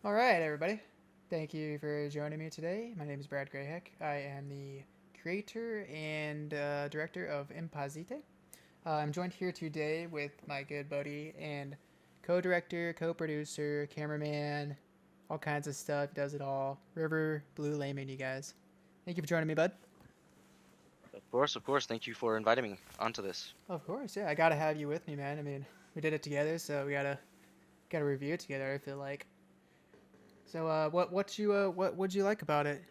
All right, everybody. Thank you for joining me today. My name is Brad Grayheck. I am the creator and director of IMPAZziTE. I'm joined here today with my good buddy and co-director, co-producer, cameraman, all kinds of stuff. He does it all. River Blue Layman, you guys. Thank you for joining me, bud. Of course, of course. Thank you for inviting me onto this. Of course, yeah. I gotta have you with me, man. I mean, we did it together, so we gotta review it together. I feel like. So, what would you like about it?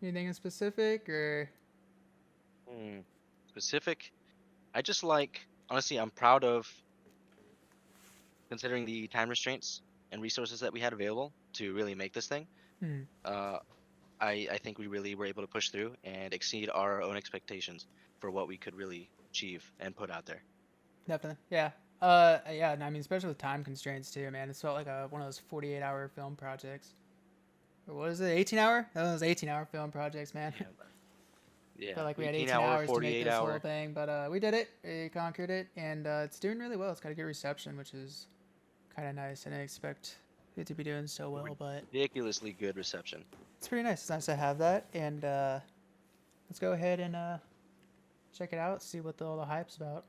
Anything in specific, or Hmm. Specific. I just like, honestly, I'm proud of considering the time restraints and resources that we had available to really make this thing. hmm, Uh, I think we really were able to push through and exceed our own expectations for what we could really achieve and put out there. definitely, yeah, yeah. And I mean, especially with time constraints too, man. It felt like one of those 48-hour film projects. Or what is it? 18-hour? Those 18-hour film projects, man. Yeah, but yeah. Felt like we had 18 18 hour, hours to make 48 this whole hour. thing, but we did it. We conquered it, and it's doing really well. It's got a good reception, which is kind of nice. I didn't expect it to be doing so well, but Ridiculously good reception. it's pretty nice. It's nice to have that, and let's go ahead and check it out. See what all the hype's about.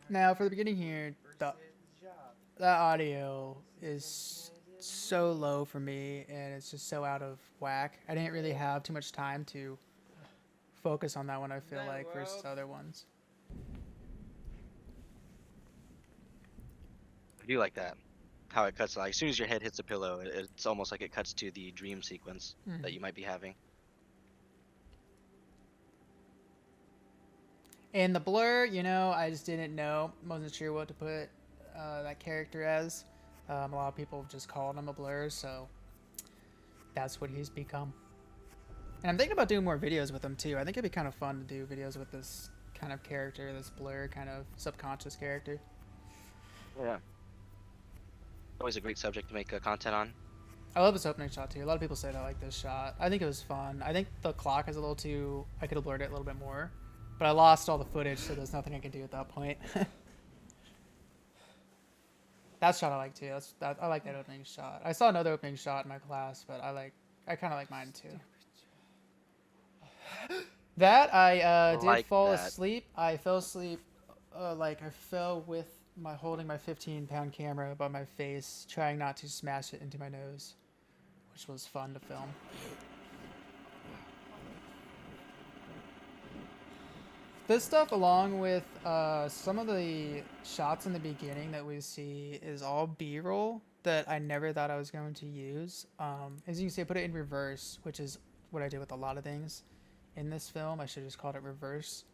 Now, for the beginning here, the audio is so low for me, and it's just so out of whack. I didn't really have too much time to focus on that one. I feel like versus other ones. I do like that. How it cuts, like, as soon as your head hits the pillow, it's almost like it cuts to the dream sequence that Mm-hmm. you might be having. And the blur, I just didn't know. Wasn't sure what to put that character as. A lot of people just called him a blur, so that's what he's become. And I'm thinking about doing more videos with him too. I think it'd be kind of fun to do videos with this kind of character, this blur kind of subconscious character. Yeah. Always a great subject to make content on. I love this opening shot too. A lot of people said I like this shot. I think it was fun. I think the clock is a little too. I could have blurred it a little bit more, but I lost all the footage, so there's nothing I can do at that point. That shot I like too. I like that opening shot. I saw another opening shot in my class, but I kind of like mine too. That I I did like fall that. asleep. I fell asleep, like I fell with my holding my 15-pound camera above my face, trying not to smash it into my nose, which was fun to film. This stuff, along with some of the shots in the beginning that we see, is all B-roll that I never thought I was going to use. As you can see, I put it in reverse, which is what I did with a lot of things in this film. I should have just called it reverse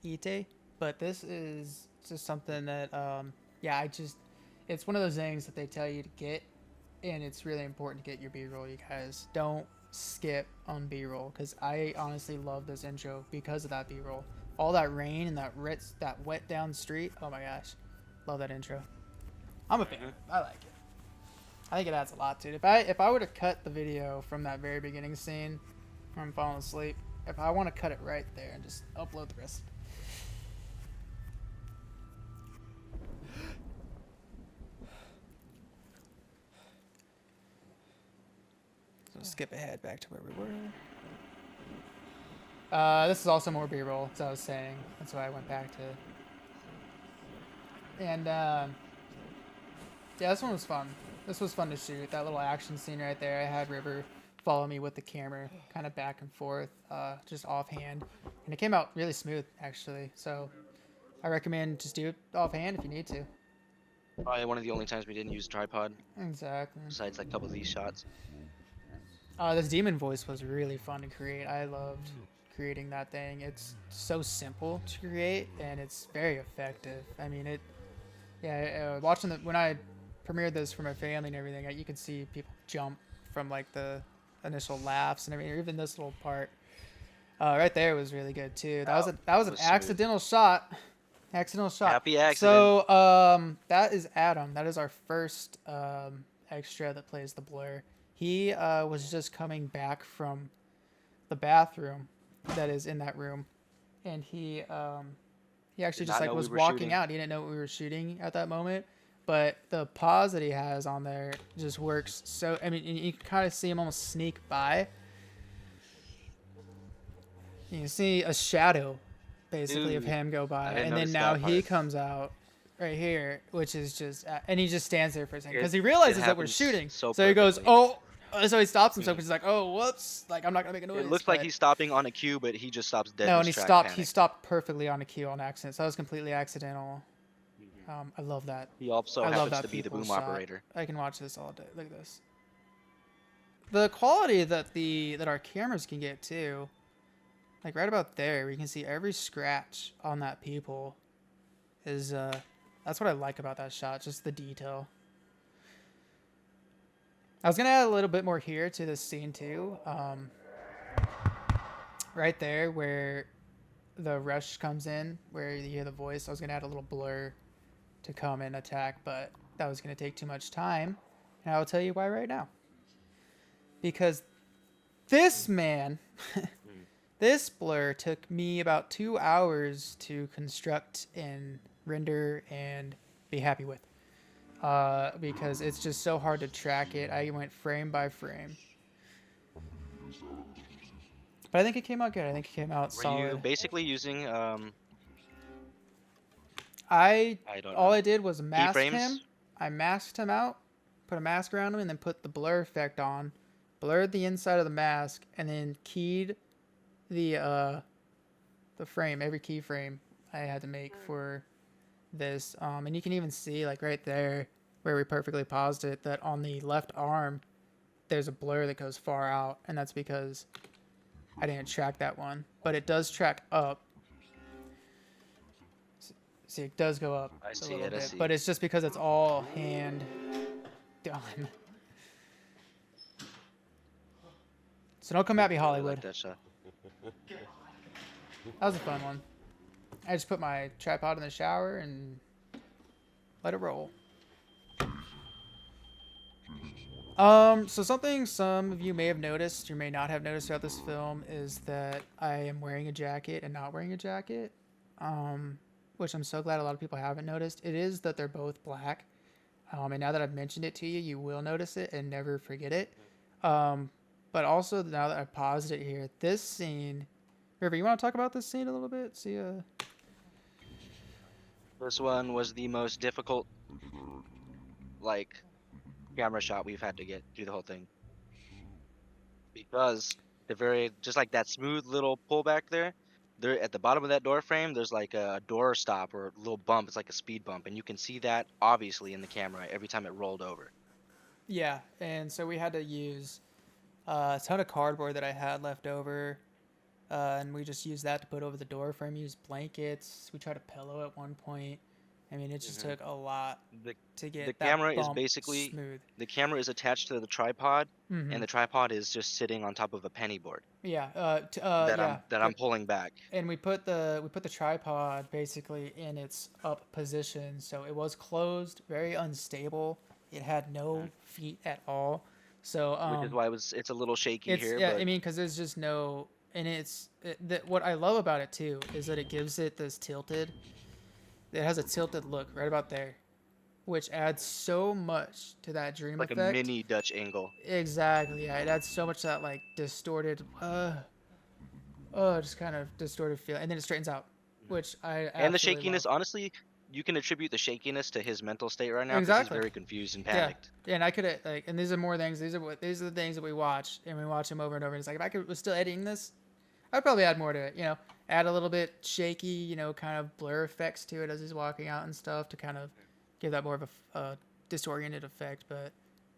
ite. But this is just something that, yeah, it's one of those things that they tell you to get, and it's really important to get your B-roll, you guys. Don't skip on B-roll, because I honestly love this intro because of that B-roll. All that rain and that wet down street. Oh my gosh, love that intro. I'm a fan. Hmm. I like it. I think it adds a lot to it. If I were to cut the video from that very beginning scene where I'm falling asleep, if I want to cut it right there and just upload the rest. So skip ahead back to where we were. This is also more B-roll, as I was saying. That's why I went back to. And yeah, this one was fun. This was fun to shoot. That little action scene right there. I had River follow me with the camera, kind of back and forth, just offhand, and it came out really smooth actually. So I recommend just do it offhand if you need to. Probably one of the only times we didn't use a tripod, Exactly. besides like a couple of these shots. This demon voice was really fun to create. I loved creating that thing. It's so simple to create and it's very effective. I mean, yeah, watching when I premiered this for my family and everything, you could see people jump from like the initial laughs and everything. Even this little part, right there was really good too. That was Wow, an was smooth. accidental shot. Accidental shot. Happy accident. So that is Adam. That is our first extra that plays the blur. He was just coming back from the bathroom, that is in that room, and he actually Did just not like know we was were walking shooting. out. He didn't know what we were shooting at that moment, but the pause that he has on there just works. So I mean, you can kind of see him almost sneak by. You can see a shadow, basically, of Dude, him go I by, didn't and then notice now that he part. comes out right here, which is just, and he just stands there for a second It because he it realizes that we're happens shooting. so So he goes, perfectly. "Oh!" So he stops himself because he's like, "Oh, whoops! Like I'm not gonna make a It noise." looks like But he's stopping on a cue, but he just stops dead in no, and his he track, stopped. He panicked. stopped perfectly on a cue on accident. So that was completely accidental. Mhm. I love that. He also I love happens to that be the people boom shot. operator. I can watch this all day. Look at this. The quality that our cameras can get too, like right about there, we can see every scratch on that people. Is That's what I like about that shot, just the detail. I was gonna add a little bit more here to this scene too. Right there where the rush comes in, where you hear the voice. I was gonna add a little blur to come and attack, but that was gonna take too much time, and I'll tell you why right now. Because this man, Mm. this blur took me about 2 hours to construct and render and be happy with. Because it's just so hard to track it. I went frame by frame. But I think it came out good. I think it came out Were you solid. basically using I I don't All I know, did was mask keyframes? him. I masked him out, put a mask around him, and then put the blur effect on. Blurred the inside of the mask, and then keyed the frame, every keyframe I had to make for this. And you can even see like right there where we perfectly paused it that on the left arm there's a blur that goes far out, and that's because I didn't track that one, but it does track up. See, it does go up I a see little it, I bit, see. but it's just because it's all hand done. So don't come at me, Really like Hollywood. that shot. That was a fun one. I just put my tripod in the shower and let it roll. So something some of you may have noticed or may not have noticed throughout this film is that I am wearing a jacket and not wearing a jacket. Which I'm so glad a lot of people haven't noticed. It is that they're both black. And now that I've mentioned it to you, you will notice it and never forget it. Um, but also now that I paused it here, this scene. River, you want to talk about this scene a little bit? See, This one was the most difficult, like, camera shot we've had to get through the whole thing because the very just like that smooth little pullback there. There at the bottom of that door frame, there's like a door stop or a little bump. It's like a speed bump, and you can see that obviously in the camera every time it rolled over. yeah. And so we had to use a ton of cardboard that I had left over. And we just used that to put over the door frame. Used blankets. We tried a pillow at one point. I mean, it just hmm took a lot The to the get that camera is bump basically smooth. the camera is attached to the tripod, Mm-hmm. and the tripod is just sitting on top of a penny board Yeah. Yeah. that I'm pulling back. And we put the tripod basically in its up position, so it was closed, very unstable. It had no Mhm. feet at all. So Which is why it's a little shaky it's here, yeah. but I mean, because there's just no, and what I love about it too is that it gives it this tilted. It has a tilted look right about there, which adds so much to that dream like a effect. mini Dutch angle. Exactly. Yeah, it adds so much to that like distorted, just kind of distorted feel, and then it straightens out, Mhm. which I And the absolutely love. shakiness, honestly, you can attribute the shakiness to his mental state right now because he's Exactly. very confused and Yeah. panicked. Yeah, and I could like, and these are more things. These are the things that we watch, and we watch them over and over. And it's like if I was still editing this, I'd probably add more to it. Add a little bit shaky, kind of blur effects to it as he's walking out and stuff to kind of give that more of a disoriented effect. But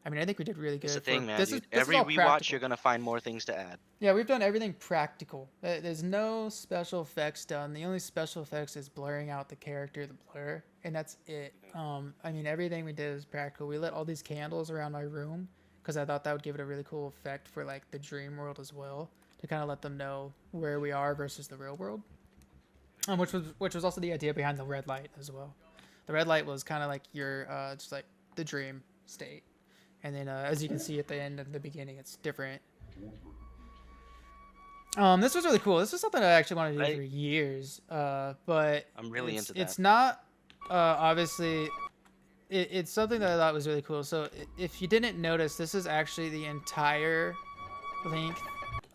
I mean, I think we did really It's the good for thing, man, this. Is dude. this is Every all rewatch, you're practical. gonna find more things to add. Yeah, we've done everything practical. There's no special effects done. The only special effects is blurring out the character, the blur, and that's it. I mean, everything we did is practical. We lit all these candles around my room because I thought that would give it a really cool effect for like the dream world as well, to kind of let them know where we are versus the real world. Which was also the idea behind the red light as well. The red light was kind of like your just like the dream state, and then as you can see at the end and the beginning, it's different. This was really cool. This is something I actually wanted to do I for years. But I'm really into that. it's not obviously it's something that I thought was really cool. So if you didn't notice, this is actually the entire length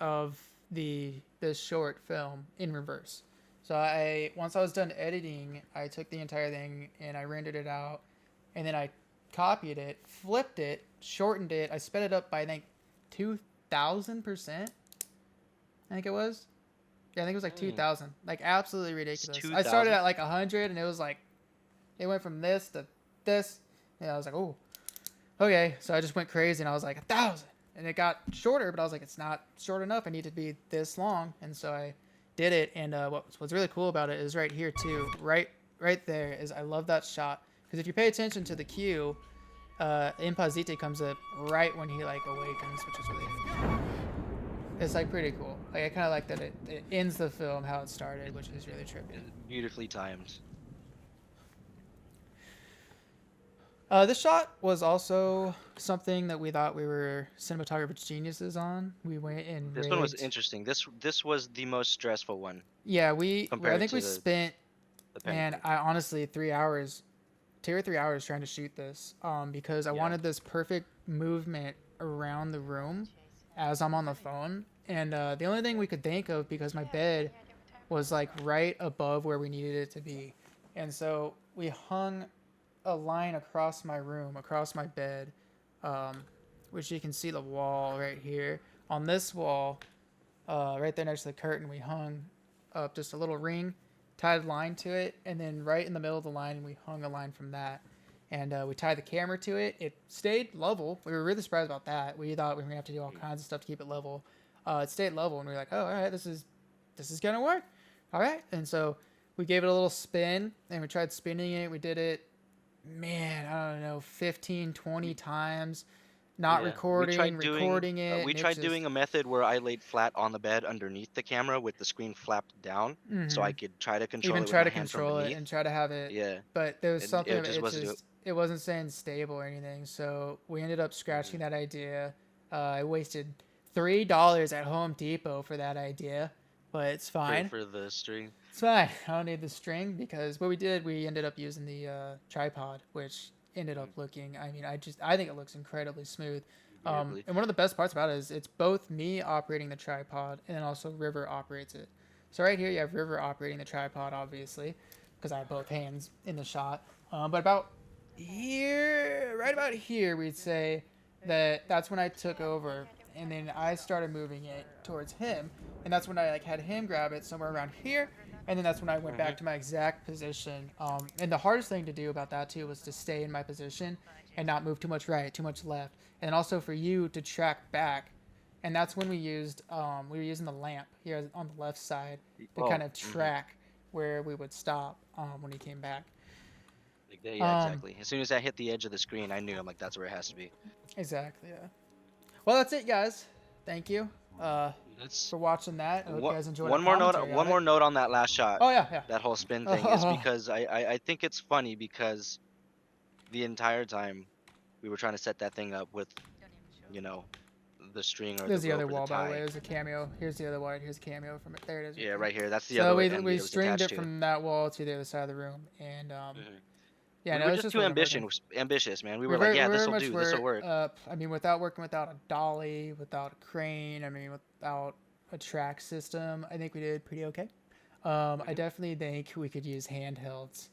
of this short film in reverse. So I once I was done editing, I took the entire thing and I rendered it out, and then I copied it, flipped it, shortened it. I sped it up by I think 2,000%. I think it was. Yeah, I think it was like Mm, 2,000. Like absolutely it's ridiculous. I started 2000. at like 100, and it was like it went from this to this. And I was like, oh, okay. So I just went crazy, and I was like 1,000, and it got shorter, but I was like, it's not short enough. I need to be this long, and so I did it. And what's really cool about it is right here too, right there is I love that shot because if you pay attention to the cue, IMPAZziTE comes up right when he like awakens, which is really it's like pretty cool. Like I kind of like that it ends the film how it started, which is really trippy. Beautifully timed. This shot was also something that we thought we were cinematographer geniuses on. We went and This one was rigged. interesting. This was the most stressful one Yeah, I compared think we to spent, the penny man, thing. I honestly 3 hours, 2 or 3 hours trying to shoot this. Because I Yeah. wanted this perfect movement around the room as I'm on the phone. And the only thing we could think of because my bed was like right above where we needed it to be, and so we hung a line across my room, across my bed, um, which you can see the wall right here. On this wall, right there next to the curtain, we hung up just a little ring, tied a line to it, and then right in the middle of the line, we hung a line from that. And we tied the camera to it. It stayed level. We were really surprised about that. We thought we were gonna have to do all kinds of stuff to keep it level. It stayed level, and we were like, "Oh, all right, this is gonna work." All right, and so we gave it a little spin, and we tried spinning it. We did it, man, I don't know, 15, 20 times, not Yeah, recording, recording it, we and it tried just, doing a method where I laid flat on the bed underneath the camera with the screen flapped down, so mm-hmm. I could try to control Even it with try my to hand from control it beneath. and try to have it, Yeah, but there was something it just wasn't doing. it wasn't staying stable or anything. So we ended up Mhm. scratching that idea. I wasted $3 at Home Depot for that idea, but it's fine. For the string. It's fine. I don't need the string because what we did, we ended up using the tripod, which ended up Mhm. looking. I mean, I think it looks incredibly smooth. Beautifully. And one of the best parts about it is it's both me operating the tripod and then also River operates it. So right here you have River operating the tripod, obviously, because I have both hands in the shot. But about here, right about here, we'd say that that's when I took over, and then I started moving it towards him, and that's when I like had him grab it somewhere around here, and then that's when I went Hmm. back to my exact position. And the hardest thing to do about that too was to stay in my position and not move too much right, too much left, and also for you to track back. And that's when we were using the lamp here on the left side to kind Oh, of track where we would stop when he came back. like that, yeah, Um, exactly. As soon as I hit the edge of the screen, I knew I'm like that's where it has to be. exactly. Yeah. Well, that's it, guys. Thank you That's for watching that. I hope you one guys enjoyed our one more note. commentary One on it. more note on that last shot. Oh yeah, yeah. That whole spin thing is Oh, because I think it's funny because the entire time we were trying to set that thing up with, you know, the string or the there's the other rope or the wall, by the way. tie. There's a cameo. Here's the other one. Here's a cameo from it. There it is, right Yeah, there. right here. That's the So other we end we it was stringed attached it to. from that wall to the other side of the room, and Hmm. yeah, We no, were it just just too wasn't working. ambitious, man. We We were like, very, yeah, we this very will much do. This will were. work. I mean, without working without a dolly, without a crane. I mean, without a track system, I think we did pretty okay. I Hmm. definitely think we could use handhelds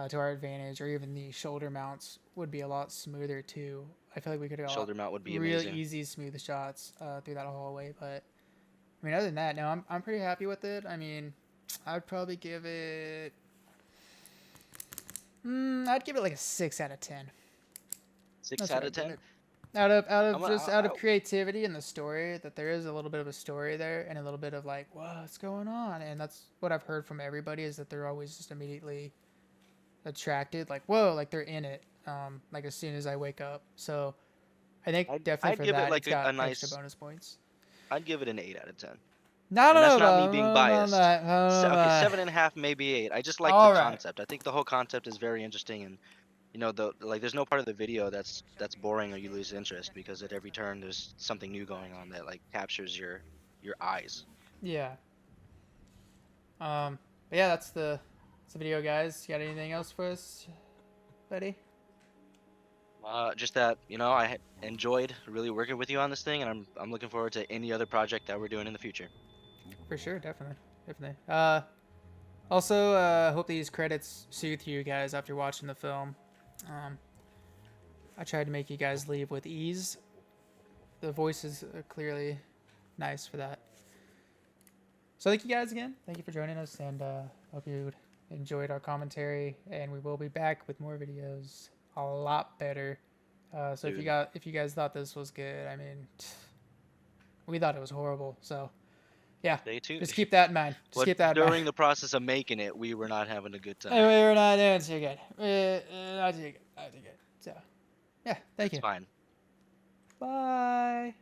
to our advantage, or even the shoulder mounts would be a lot smoother too. I feel like we could have got Shoulder mount would be really amazing. easy, smooth shots through that hallway. But I mean, other than that, no, I'm pretty happy with it. I mean, I'd probably give it. I'd give it like a 6 out of 10. Six That's what out of I'd give ten. it. Out I'm of just out of I, creativity and the story, that there is a little bit of a story there and a little bit of like what's going on, and that's what I've heard from everybody is that they're always just immediately attracted, like whoa, like they're in it, like as soon as I wake up. So I think definitely I'd for give it that like it's got a extra nice. bonus points. I'd give it an 8 out of 10. No, I And don't know that's not me about, being I don't know biased. that, I don't know Okay, that. 7.5, maybe 8. I just like the All right. concept. I think the whole concept is very interesting, and there's no part of the video that's boring or you lose interest because at every turn there's something new going on that like captures your eyes. Yeah. But yeah, that's the video, guys. You got anything else for us, buddy? Just that, I enjoyed really working with you on this thing, and I'm looking forward to any other project that we're doing in the future. For sure, definitely, definitely. Also, hope these credits soothe you guys after watching the film. Um, I tried to make you guys leave with ease. The voices are clearly nice for that. So thank you guys again. Thank you for joining us, and hope you enjoyed our commentary. And we will be back with more videos, a lot better. So Dude, if you guys thought this was good, I mean, we thought it was horrible. So yeah, stay tuned. just keep that in mind. Just But keep that in mind. during the process of making it, we were not having a good time. Anyway, we're not doing too good. Not too good. Not too good. So yeah, thank That's you. fine. Bye.